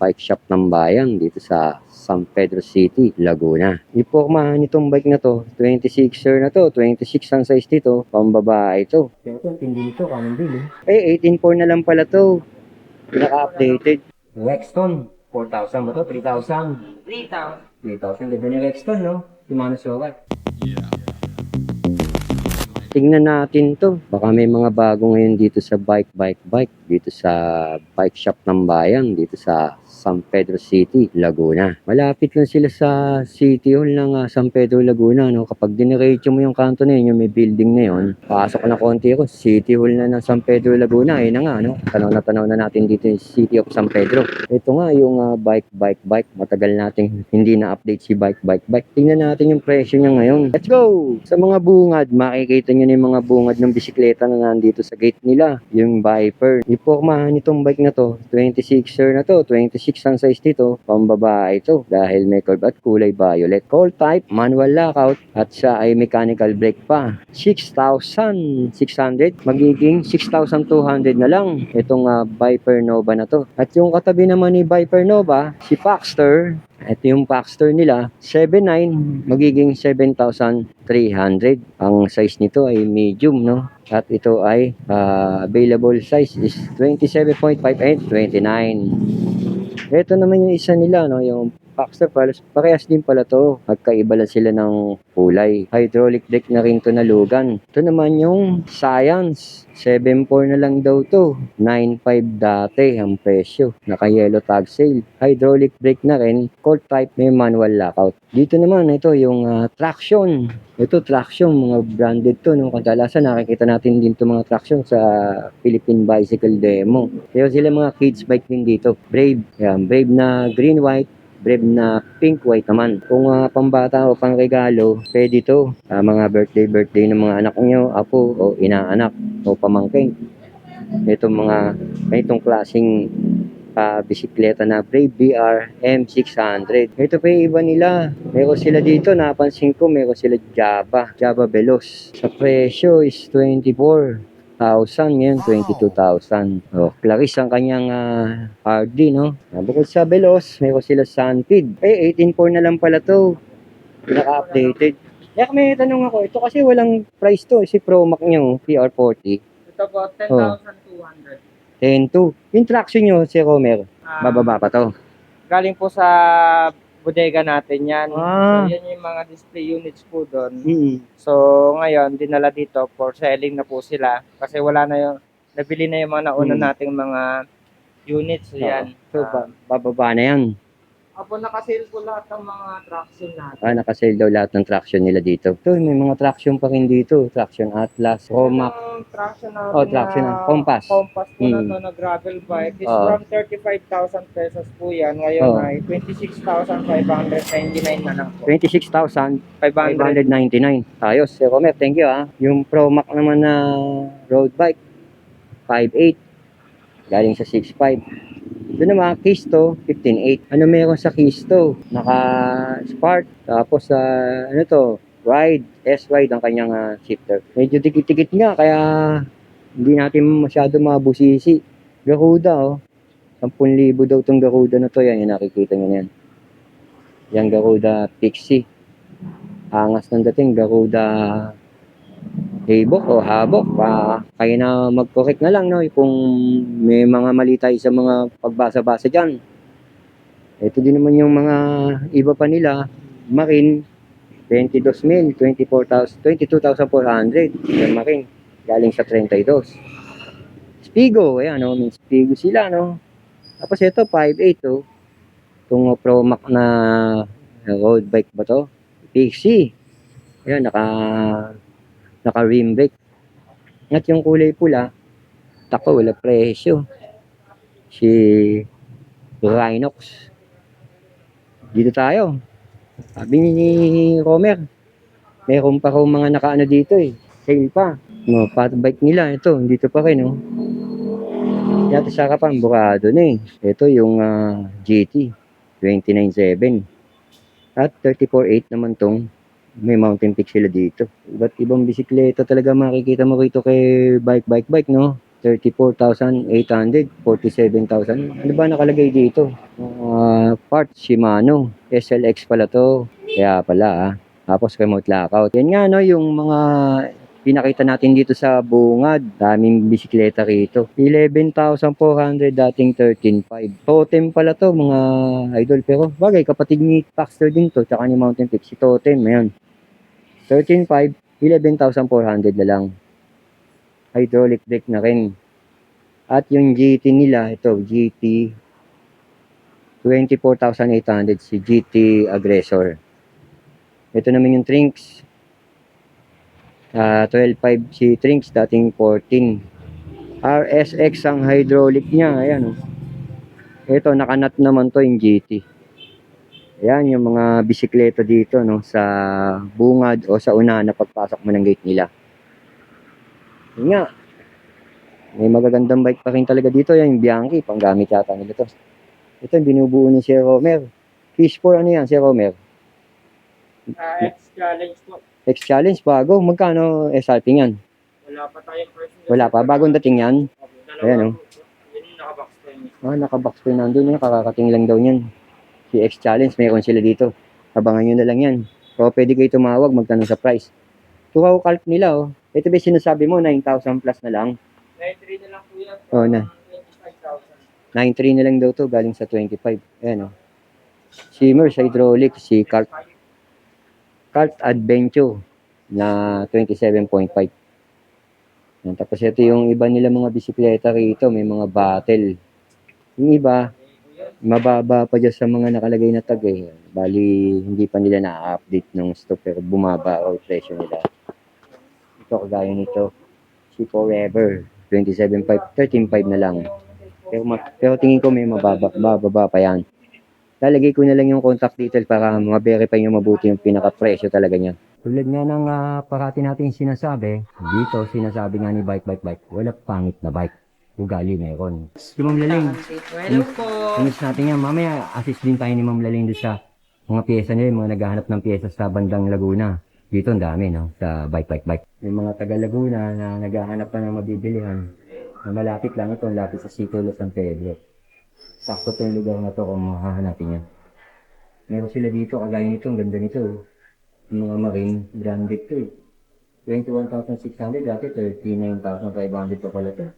bike shop ng bayan dito sa San Pedro City, Laguna. Ipormahan nitong bike na to, 26er na to, 26 ang size nito, pambabae ito. Ito, hindi nito, kamang bili. 18.4 na lang pala to. Pinaka-updated. Rexton, 4,000 ba to? 3,000? 3,000. 3,000. Ganda ni Rexton, no? Yung mga nasukat. Tingnan natin to. Baka may mga bago ngayon dito sa bike. Dito sa bike shop ng bayan. Dito sa San Pedro City, Laguna. Malapit lang sila sa City Hall ng San Pedro, Laguna. No? Kapag diniretso mo yung kanto na yun, yung may building na yun, pasok na konti ako. City Hall na ng San Pedro, Laguna. Ayun na nga, no? Tanaw na natin dito yung City of San Pedro. Ito nga yung bike. Matagal nating hindi na-update si bike. Tingnan natin yung presyo niya ngayon. Let's go! Sa mga bungad, makikita nyo na yung mga bungad ng bisikleta na nandito sa gate nila. Yung Viper. Ipormahan itong bike na to, 26er na to, 26 ang size nito, pambabae ito dahil may curve at kulay violet. Call type, manual lockout at siya ay mechanical brake pa. 6,600 magiging 6,200 na lang itong Viper Nova na to. At yung katabi naman ni Viper Nova, si Paxter. Ito yung Paxter nila, 7.9 magiging 7,300. Ang size nito ay medium, no? At ito ay available size is 27.5 and 29. Ito naman yung isa nila, no? Yung Paxter, parehas din pala to. Magkaiba lang sila ng kulay. Hydraulic brake na rin to na lugan. Ito naman yung Science. 7.4 na lang daw to. 9.5 dati ang presyo. Naka-yellow tag sale. Hydraulic brake na rin. Cold type, may manual lockout. Dito naman, ito yung traction. Ito traction, mga branded to. No? Kadalasan nakikita natin din to mga traction sa Philippine Bicycle Demo. Kaya sila mga kids bike din dito. Brave. Yan, Brave na green-white. Brave na pink-white naman. Kung pambata o pang regalo, pwede to. Mga birthday ng mga anak nyo, apo o inaanak o pamangkin. Itong klaseng bisikleta na Brave BR M600. Ito pa yung iba nila. Meron sila dito, napansin ko, meron sila Java Veloz. Sa presyo is 24,000 ngayon, 22,000. Oh, Claris ang kanyang RD, no? Bukod sa Veloz, meron sila Santid. 18.4 na lang pala to. Pinaka-updated. Kaya may tanong ako, ito kasi walang price to. Si Pro Max nyo, PR40. Ito po, 10,200. 10.2. Yung traction nyo, si Romer, bababa pa to. Galing po sa bodega natin yan. Ah. So, yan yung mga display units po doon. Mm-hmm. So, ngayon, dinala dito for selling na po sila. Kasi wala na yung, nabili na yung mga nauna nating mga units. So, yan. So, bababa na yan. Apo, nakasale po lahat ng mga traction natin. Nakasale daw lahat ng traction nila dito. Ito, may mga traction pa rin dito. Traction Atlas, Romac. Traction natin traction na Compass. Compass po na to na gravel bike. Is from 35,000 pesos po yan. Ngayon ay 26,599 na lang po. 26,599. Ayos, Sir Romer, thank you Yung Promac naman na road bike, 5.8. Galing sa 6.5. Doon naman, Kisto, 15.8. Ano meron sa Kisto? Naka-Spark. Tapos, Ride. S-Ride ang kanyang shifter. Medyo tikit-tikit nga, kaya hindi natin masyado mabusisi. Garuda, 10,000 daw itong Garuda na to. Yan, yung nakikita nyo na yan. Yan, Garuda Pixie. Angas ng dating, Garuda Habok. Kaya na mag-correct na lang, no? Kung may mga mali tayo sa mga pagbasa-basa dyan. Ito din naman yung mga iba pa nila. Marine, 22,000, 22,400. Yung Marine, galing sa 32. Spigo, ayan, no? May Spigo sila, no? Tapos ito, 5.8, oh. Itong Promac na road bike ba to? Pixie. Ayan, naka-rim brake. At yung kulay pula, tako, wala presyo. Si Rhinox. Dito tayo. Sabi ni Romer, meron pa raw mga nakaano dito sale pa. No, fat bike nila, ito, dito pa rin, no. Yata sa harapan, burado na Ito yung GT, 29.7. At 34.8 naman tong may mountain peak sila dito. Iba't ibang bisikleta talaga makikita mo rito kay bike, no? 34,800, 47,000. Ano ba nakalagay dito? Parts Shimano, SLX pala to. Kaya pala Tapos remote lockout. Yan nga no, yung mga pinakita natin dito sa bungad. Daming bisikleta rito. 11,400 dating 13,500. Totem pala to mga idol. Pero bagay kapatid ni Paxter din to. Tsaka ni Mountain Peak. Si Totem. Ayan. 13,500. 11,400 na lang. Hydraulic brake na rin. At yung GT nila, ito, GT 24,800 si GT Aggressor. Ito naman yung Trinks. 12.5 si Trinks, dating 14. RSX ang hydraulic niya, ayan. Ito, nakanat naman to yung GT. Ayan, yung mga bisikleta dito, no, sa bungad o sa unahan na pagpasok mo ng gate nila. Yun nga. May magagandang bike pa rin talaga dito. Yan yung Bianchi. Panggamit yata nila to. Ito yung binubuo ni Sir Romer. Fish for ano yan, Sir Romer? X-Challenge po. X-Challenge bago. Magkano SRP yan? Wala pa tayong person. Wala pa. Bagong dating yan. Ayan, oh. Yun yung nakabox po yun. Nakabox po nandun. Kakakating lang daw yan. Si X-Challenge. Mayroon sila dito. Abangan nyo na lang yan. So, pwede kayo tumawag. Magtanong sa price. Tukaw kalp nila, oh. Ito ba sinasabi mo? 9,000 plus na lang. 9.3 na lang po yan. Oh, na. 25,000. 9.3 na lang daw to. Galing sa 25. Ayan, oh. Shimmer, hydraulic. Si Cart Adventure na 27.5. Yan. Tapos ito yung iba nila mga bisikleta rito. May mga battle. Yung iba, mababa pa dyan sa mga nakalagay na tag eh. Bali, hindi pa nila na-update ng stock pero bumaba o presyo nila. Ito kagaya nito. Si Forever. 27.5. 13.5 na lang. Pero tingin ko may mababa pa yan. Lalagay ko na lang yung contact details para ma-verify nyo mabuti yung pinaka-presyo talaga niya. Tulad nga ng parati natin sinasabi, dito sinasabi nga ni Bike, wala pangit na bike. Ugali meron. Si Ma'am Laling, Hello po. finish natin yan. Mamaya assist din tayo ni Ma'am Laling doon sa mga pyesa nila, yung mga naghahanap ng pyesa sa bandang Laguna. Dito ang dami, no? Sa Bike. Yung mga taga Laguna na naghahanap pa ng mabibilihan, na malapit lang ito, lapit sa Sitio San Pedro. Sakto to yung lugar na to kung mahahanapin yan. Meron sila dito, kagaya nito, ang ganda nito. Yung mga marine branded to. 21,600, dati 39,500 pa pala to.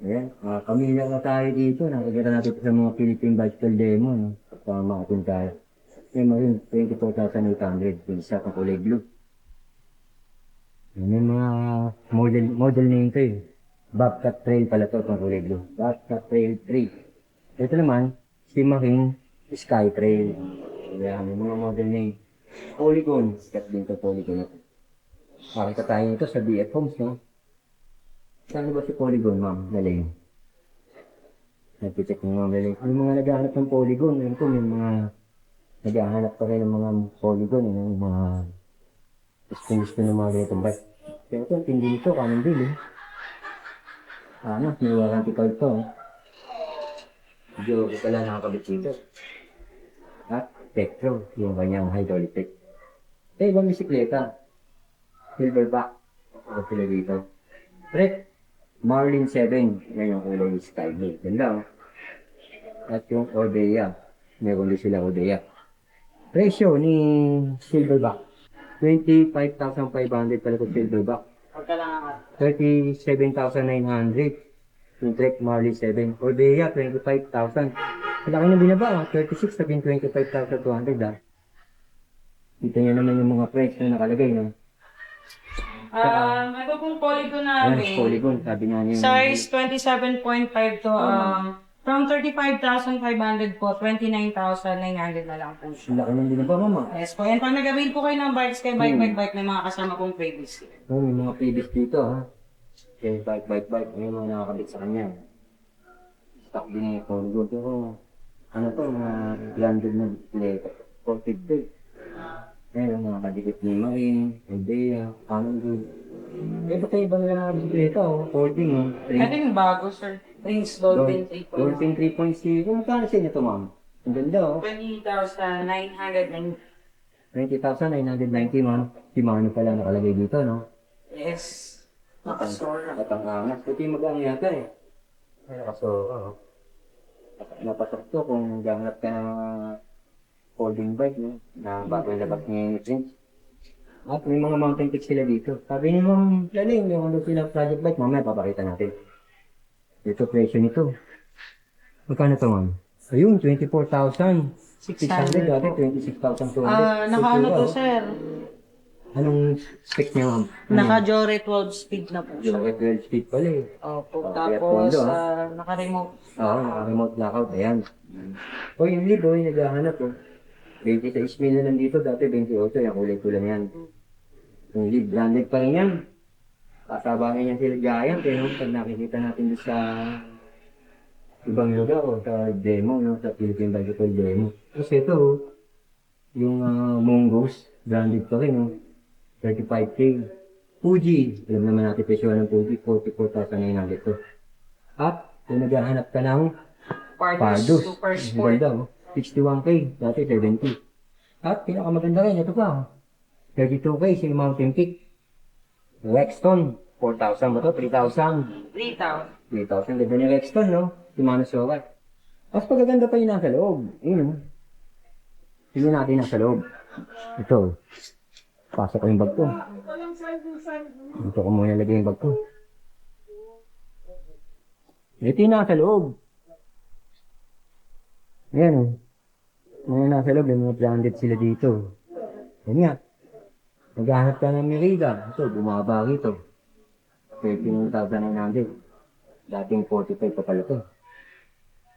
Ayan, kamilang na tayo dito. Nakagata natin sa mga Philippine Bicycle Demo. No? Para makatin tayo. Yung marine, 24,800. Yung isa kang kulay blue. Yan yung mga model name to eh. Bobcat Trail pala to, itong kulay blue. Bobcat Trail 3. Ito naman, si Marine Sky Trail. Ayan, yung mga model name. Polygon. Sikat din to, Polygon. Makita tayo nito sa BF Homes, no? Saan ba si Polygon, ma'am? Galing. Nagpicheck ng mga galing. Yung mga naghahanap ng Polygon, yun po, yung mga naghahanap pa rin ng mga Polygon, yung mga gusto ng mga ganitong bike. Pero ito, hindi nito, kanon din, eh. May warranty card to. Medyo pala nakakabit dito. At Tektro, yung kanyang hydraulic brake. Ibang bisikleta. Silverback. Ako sila dito. Brake. Marlin 7. Yan yung kulay sky blue. Ganda, oh. At yung Odeya. Meron din sila Odeya. Presyo ni Silverback. 25,500 pala ko Silverback. 37,900. Yung Trek Marlin 7. Odeya, 25,000. Laki na binaba, 36 saging 25,200 Dito nyo naman yung mga price na nakalagay, no? Ito pong Polygon namin. Yan, Polygon, sabi nga niya. Size 27.5 to, from 35,500 po, 29,900 na lang po siya. Laki ng binaba, mama. Yes po, and pag nag-avail po kayo ng bikes kay Bike, may mga kasama pong previous. May mga previous dito, ha? Okay, bike. May mga nakakabit sa kanya. Stock din yung Polygon. Pero, ano to, mga branded na display. 450. Yung mga kadikit ni Marine, Odeya, Canon Good. Ba't iba nila na bisikleta, oh? Holding, oh. Ito yung bago, sir. Rings Dolphin 3.0. Dolphin 3.0. Magkano sa inyo ito, ma'am? Ang ganda, oh. 20,990. 20,990, ma'am. Si Mano pala nakalagay dito, no? Yes. Nakasora. Katangangas. Puti mag-ang yata eh. Ay, nakasora. Oh. Napatok to kung gahanap ka ng folding bike, no? Na bago yung labas ni Prince. At may mga mountain bike sila dito. Sabi ni Ma'am Laling, yung ano sila project bike, mamaya papakita natin. Ito presyo nito. Magkano to, ma'am? Ayun, 24,600. Dati 26,200. Naka-ano to, oh. sir? Anong spec niya, ma'am? Naka-Jore 12 speed na po siya. Yung 12 speed pala eh. Opo, kaya tapos pondo, naka-remote. Oo, naka-remote knockout. Ayan. O, yung lid, oh, yung naghahanap, oh. 26 mil na nandito, dati 28. Yung kulay ko lang yan. Yung lid, branded pa rin yan. Kasabangin yan sila Giant, eh, no? Pag nakikita natin doon sa ibang lugar, o sa demo, no? Sa Philippine Bicycle Demo. Kasi ito, oh, yung Mongoose, branded pa rin, oh. 35K. Fuji, alam naman natin presyo ng Fuji, 44,900 to. At, kung naghahanap ka ng Pardus, Super ang Sport. ganda, oh. 61K, dati 70. At, pinakamaganda rin, ito pa, oh. 32K, si Mountain Peak. Rexton, 4,000 ba to? 3,000. 3,000. 3,000, ganda ni Rexton, no? Si Mano Sukat. Mas pagaganda pa yung nasa loob. Yun, oh. Tingnan natin nasa loob. Ito, pasok ko yung bag ko. Dito ko muna lagay yung bag ko. Ito yung nasa loob. Ayan, oh. Mga nasa loob, yung mga branded sila dito. Yan nga. Naghahanap ka ng Merida. Ito, bumaba rito. 13,900. Dating 45 pa pala ito.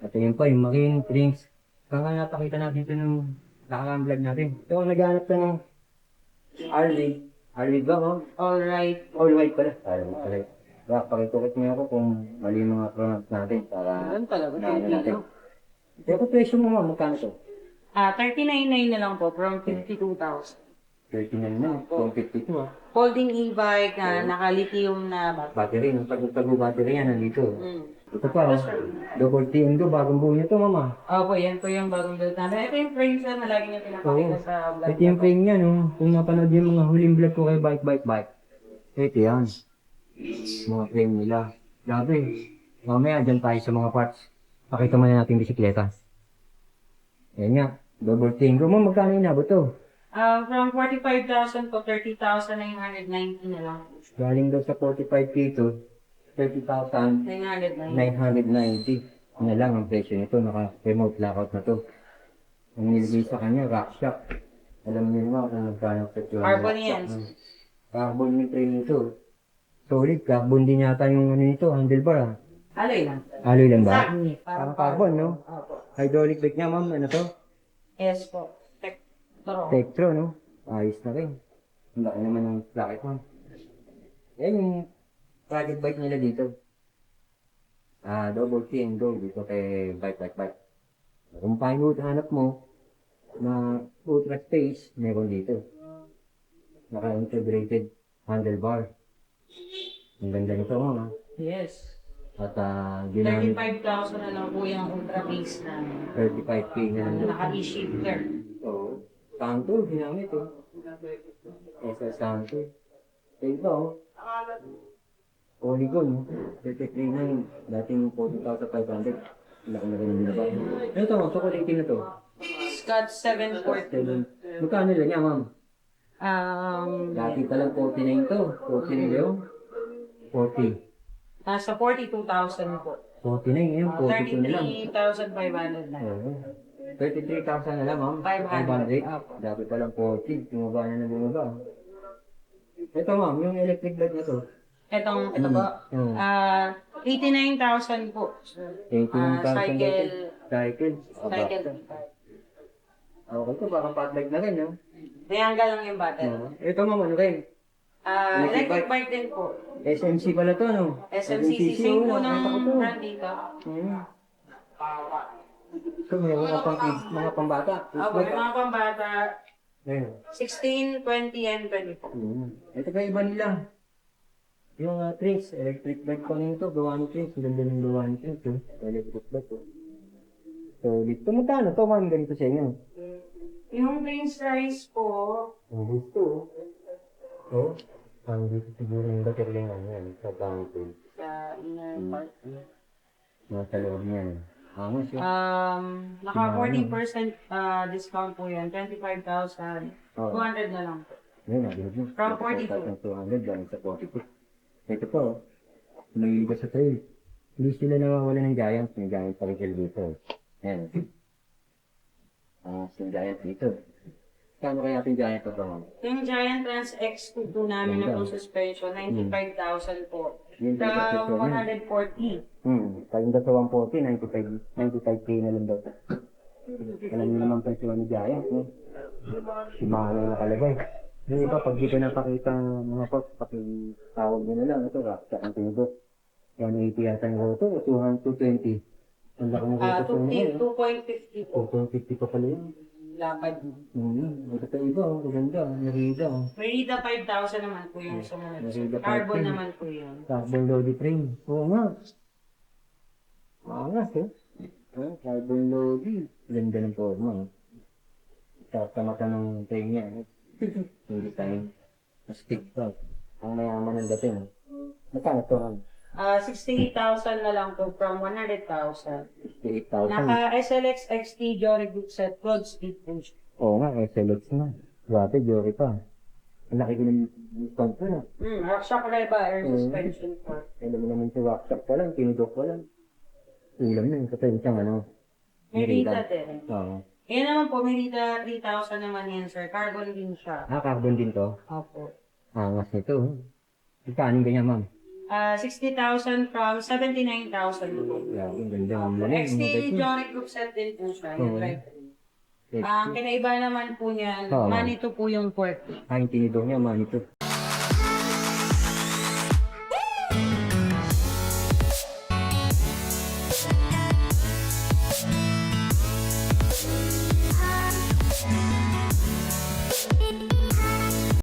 At yun pa, yung Marine Prince. Kaya napakita natin ito nung nakarang vlog natin. Ito, naghahanap ka ng Harley. Harley ba, oh? Alright. All white pala. Alright. Kaya pakitukit mo ako kung mali yung mga pronounce natin para Ano talaga? naano natin. Pero presyo mo, ma'am, magkano to? 39,900 na lang po from 52,000. 39 na, 252 ah. Folding e-bike na naka-lithium na Battery, yung pag-tago battery yan, nandito. Mm. Ito pa, oh. Double TNG, bagong buo nito, mama. Opo, yan po yung bagong build namin. Ito yung frame sir na lagi niyo pinapakita Oo. sa vlog. Ito yung frame niya, no? Kung napanood yung mga huling vlog ko kay Bike. Ito yan. Mga frame nila. Grabe. Mamaya, dyan tayo sa mga parts. Pakita mo na natin bisikleta. Yan nga. Double TNG. Ma'am, magkano inabot to? From 45,000 po, 30,990 na lang. Galing daw sa 45K to 30,990 990. na lang ang presyo nito. Naka-remote lockout na to. Ang nilagay sa kanya, rock shock. Alam niyo naman kung magkano ang presyo ng Carbon rock shock. yan. Carbon yung frame nito. Solid, carbon din yata yung ano nito, handlebar ah. Alloy lang. Alloy lang ba? Exactly. Parang carbon, no? Opo. Hydraulic brake niya, ma'am. Ano to? Yes po. Tektro. Tektro, no? Ayos na rin. Ang laki naman ng bracket, ma'am. Yan yung project bike nila dito. Double T and go dito kay bike. Kung paano hanap mo na ultra space, meron dito. Naka-integrated handlebar. Ang ganda nito, ma'am. Ah. Yes. At ginamit 35,000 na lang po yung ultra base na 35K na lang. naka-e-shifter. Oo. Santo, ginamit oh. SS Santo. Ito oh. Polygon, 33.9. Dating 40,500. Laki na rin nila ba? Ito, chocolate na to. Scott 740. Magkano lang yan, ma'am? Um, Dati palang 49 to. 49 yun? 40. nasa 42,000 po. 49 ngayon, 42 na lang. 33,500 na. Oo. 33,000 na lang, ma'am. 500. 500. Dati palang 40. Bumaba na bumaba. Ito, ma'am, yung electric bike na to. Ito po. Oo. 89,000 po. 18,000 Cycle. Cycle. Aba. Cycle. Okay to, parang pad bike na rin, no? Triangle lang yung battery. Oo. Ito, ma'am, ano rin? Electric bike din po. SMC pala to, no? SMCC same po nakita ko to. ng brand dito. Ito, may mga pambata. Opo, yung mga pambata, Ayun. 16, 20, and 24. Ito kaya iba nila. Yung Trinks, electric bike pa rin ito. Gawa ni Trinks. Ang ganda ng gawa ni Trinks. Electric bike. So, dito magkano to, ma'am? Ganito sa inyo. Yung range price po, Ang gusto. Oh. Ang dito siguro yung baterya ng ano yan, sa bangko. Sa inner Hmm. part. Nasa loob niyan. Angas yun. Naka 40% discount po yan. 25,200 Oo. na lang po. Ngayon, nabili mo. From 42. 200 lang sa 42. Ito po, may iba sa trail. Hindi sila nawawala ng Giant. May Giant pa rin sila dito. Ayan. Yung Giant dito. Kano kaya yung Giant pa ba? Yung Giant Trans X2 namin na Ganda. full suspension, 95,000 po. Yung From 140. 140. Kayong sa 140, 95K na lang daw. Alam niyo naman pa sila ni Giant. Si Mahal na nakalagay. Yung iba, pag di ka napakita mga post, pakitawag nyo na lang. Ito, raksa ang tinubot. 180 yata yung roto, 220. Ang laki ng roto sa inyo. 2.50 po. 250 pa pala yun. Lapad. Ito pa iba, maganda. Narida. Merida 5,000 naman po yung sumunod. Merida Carbon 5,000. naman po yun. Carbon loaded frame. Oo nga. Maangas eh. Carbon loaded. Ganda ng forma. Tatamata ng frame niya. Hindi tayo. Mas TikTok. Ang mayaman ng dating. Magkano ito? 68,000 na lang po from 100,000. 68,000. Naka SLX XT Jory Group Set Road Speed Push. Oo nga, SLX na. Grabe, Jory pa. Ang laki ko ng discount ko na. Rockshock Reba Air Suspension po. Alam mo naman si Rockshop pa lang, tinudok pa lang. Ulam na yung katensang ano. Merida din. Oo. Yan naman po, Merida 3,000 naman yan sir. Carbon din siya. Carbon din to. Opo. Angas nito. Ikanin ganyan, ma'am. 60,000 from 79,000 po. Yeah, ang ganda. Ang XT lamig. Jory Group Set din po siya. Oo. Yung right. Ang kinaiba naman po niyan, Oo. manito po yung port. Ang tinidor niya, man ito.